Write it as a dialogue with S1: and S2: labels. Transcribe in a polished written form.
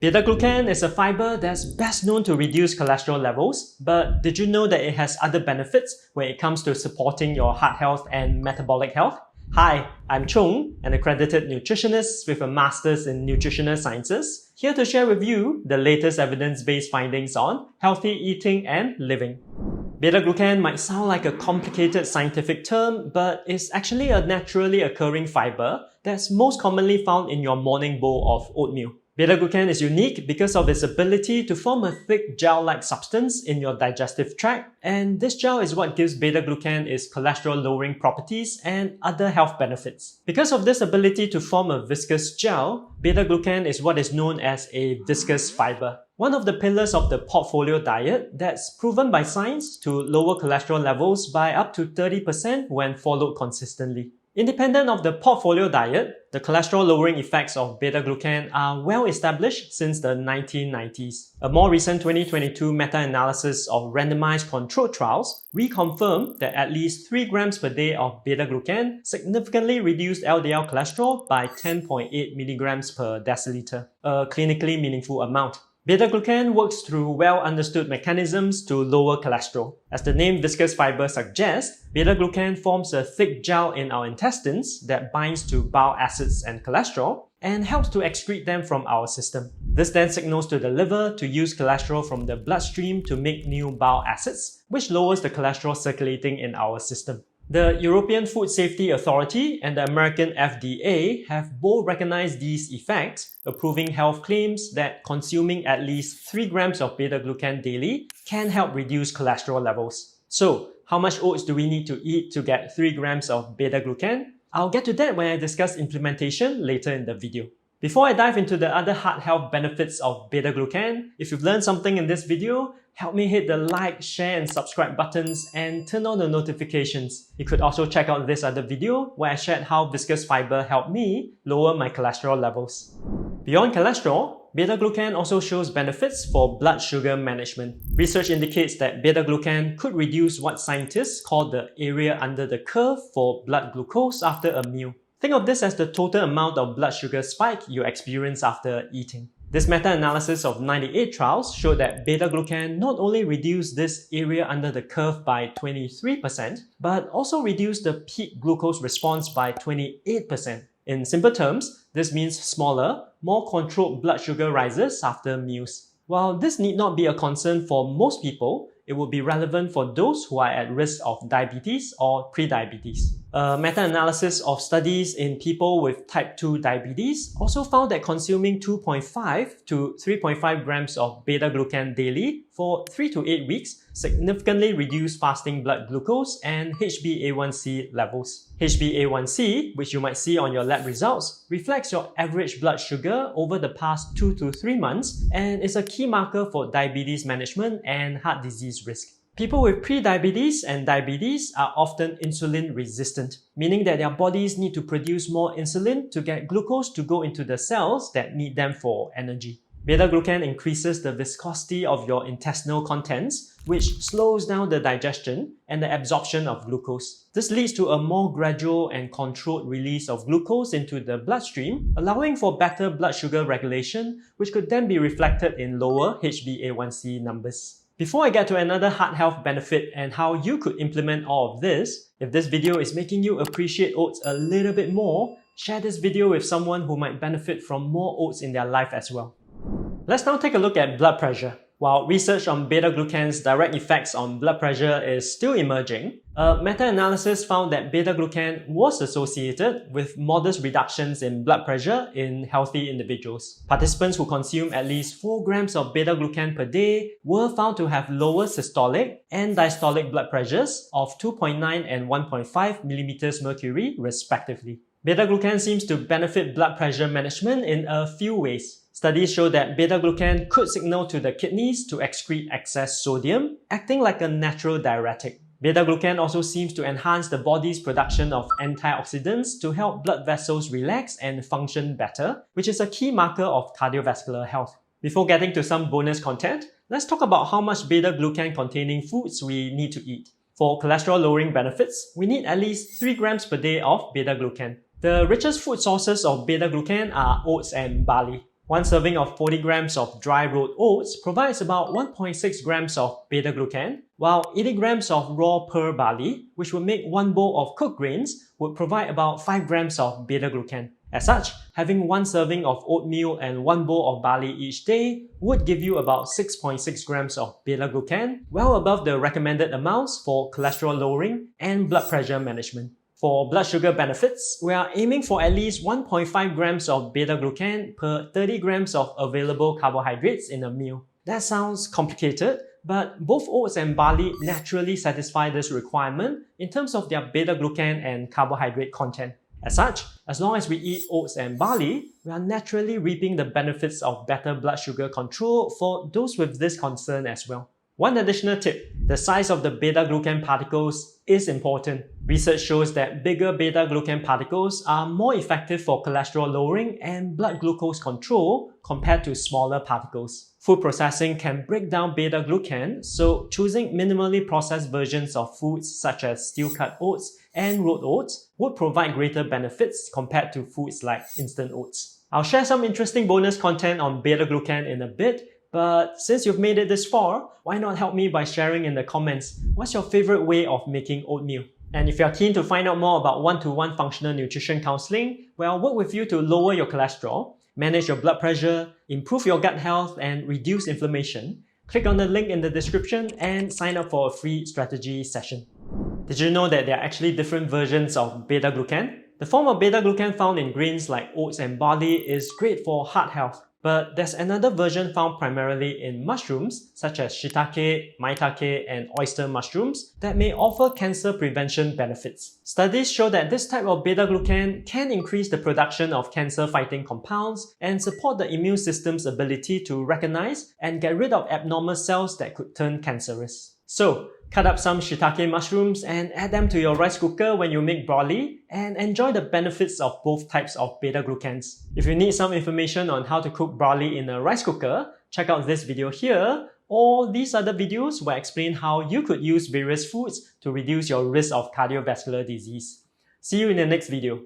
S1: Beta-glucan is a fiber that's best known to reduce cholesterol levels, but did you know that it has other benefits when it comes to supporting your heart health and metabolic health? Hi, I'm Chung, an accredited nutritionist with a master's in nutritional sciences, here to share with you the latest evidence-based findings on healthy eating and living. Beta-glucan might sound like a complicated scientific term, but it's actually a naturally occurring fiber that's most commonly found in your morning bowl of oatmeal. Beta-glucan is unique because of its ability to form a thick gel-like substance in your digestive tract, and this gel is what gives beta-glucan its cholesterol-lowering properties and other health benefits. Because of this ability to form a viscous gel, beta-glucan is what is known as a viscous fiber. One of the pillars of the portfolio diet that's proven by science to lower cholesterol levels by up to 30% when followed consistently. Independent of the portfolio diet, the cholesterol-lowering effects of beta-glucan are well established since the 1990s. A more recent 2022 meta-analysis of randomized controlled trials reconfirmed that at least 3 grams per day of beta-glucan significantly reduced LDL cholesterol by 10.8 milligrams per deciliter, a clinically meaningful amount. Beta-glucan works through well-understood mechanisms to lower cholesterol. As the name viscous fiber suggests, beta-glucan forms a thick gel in our intestines that binds to bile acids and cholesterol and helps to excrete them from our system. This then signals to the liver to use cholesterol from the bloodstream to make new bile acids, which lowers the cholesterol circulating in our system. The European Food Safety Authority and the American FDA have both recognized these effects, approving health claims that consuming at least 3 grams of beta-glucan daily can help reduce cholesterol levels. So, how much oats do we need to eat to get 3 grams of beta-glucan? I'll get to that when I discuss implementation later in the video. Before I dive into the other heart health benefits of beta-glucan, if you've learned something in this video, help me hit the like, share and subscribe buttons and turn on the notifications. You could also check out this other video where I shared how viscous fiber helped me lower my cholesterol levels. Beyond cholesterol, beta-glucan also shows benefits for blood sugar management. Research indicates that beta-glucan could reduce what scientists call the area under the curve for blood glucose after a meal. Think of this as the total amount of blood sugar spike you experience after eating. This meta-analysis of 98 trials showed that beta-glucan not only reduced this area under the curve by 23%, but also reduced the peak glucose response by 28%. In simple terms, this means smaller, more controlled blood sugar rises after meals. While this need not be a concern for most people, it would be relevant for those who are at risk of diabetes or prediabetes. A meta-analysis of studies in people with type 2 diabetes also found that consuming 2.5 to 3.5 grams of beta-glucan daily for 3 to 8 weeks significantly reduced fasting blood glucose and HbA1c levels. HbA1c, which you might see on your lab results, reflects your average blood sugar over the past 2 to 3 months and is a key marker for diabetes management and heart disease risk. People with prediabetes and diabetes are often insulin resistant, meaning that their bodies need to produce more insulin to get glucose to go into the cells that need them for energy. Beta-glucan increases the viscosity of your intestinal contents, which slows down the digestion and the absorption of glucose. This leads to a more gradual and controlled release of glucose into the bloodstream, allowing for better blood sugar regulation, which could then be reflected in lower HbA1c numbers. Before I get to another heart health benefit and how you could implement all of this, if this video is making you appreciate oats a little bit more, share this video with someone who might benefit from more oats in their life as well. Let's now take a look at blood pressure. While research on beta-glucan's direct effects on blood pressure is still emerging, a meta-analysis found that beta-glucan was associated with modest reductions in blood pressure in healthy individuals. Participants who consumed at least 4 grams of beta-glucan per day were found to have lower systolic and diastolic blood pressures of 2.9 and 1.5 millimeters mercury respectively. Beta-glucan seems to benefit blood pressure management in a few ways. Studies show that beta-glucan could signal to the kidneys to excrete excess sodium, acting like a natural diuretic. Beta-glucan also seems to enhance the body's production of antioxidants to help blood vessels relax and function better, which is a key marker of cardiovascular health. Before getting to some bonus content, let's talk about how much beta-glucan containing foods we need to eat. For cholesterol-lowering benefits, we need at least 3 grams per day of beta-glucan. The richest food sources of beta-glucan are oats and barley. One serving of 40 grams of dry rolled oats provides about 1.6 grams of beta-glucan, while 80 grams of raw pearl barley, which would make one bowl of cooked grains, would provide about 5 grams of beta-glucan. As such, having one serving of oatmeal and one bowl of barley each day would give you about 6.6 grams of beta-glucan, well above the recommended amounts for cholesterol lowering and blood pressure management. For blood sugar benefits, we are aiming for at least 1.5 grams of beta-glucan per 30 grams of available carbohydrates in a meal. That sounds complicated, but both oats and barley naturally satisfy this requirement in terms of their beta-glucan and carbohydrate content. As such, as long as we eat oats and barley, we are naturally reaping the benefits of better blood sugar control for those with this concern as well. One additional tip, the size of the beta-glucan particles is important. Research shows that bigger beta-glucan particles are more effective for cholesterol lowering and blood glucose control compared to smaller particles. Food processing can break down beta-glucan, so choosing minimally processed versions of foods such as steel-cut oats and rolled oats would provide greater benefits compared to foods like instant oats. I'll share some interesting bonus content on beta-glucan in a bit, but since you've made it this far, why not help me by sharing in the comments what's your favorite way of making oatmeal? And if you're keen to find out more about one-to-one functional nutrition counseling, where I'll work with you to lower your cholesterol, manage your blood pressure, improve your gut health, and reduce inflammation, click on the link in the description and sign up for a free strategy session. Did you know that there are actually different versions of beta-glucan? The form of beta-glucan found in grains like oats and barley is great for heart health. But there's another version found primarily in mushrooms such as shiitake, maitake, and oyster mushrooms that may offer cancer prevention benefits. Studies show that this type of beta-glucan can increase the production of cancer-fighting compounds and support the immune system's ability to recognize and get rid of abnormal cells that could turn cancerous. So, cut up some shiitake mushrooms and add them to your rice cooker when you make broccoli and enjoy the benefits of both types of beta-glucans. If you need some information on how to cook broccoli in a rice cooker, check out this video here or these other videos where I explain how you could use various foods to reduce your risk of cardiovascular disease. See you in the next video.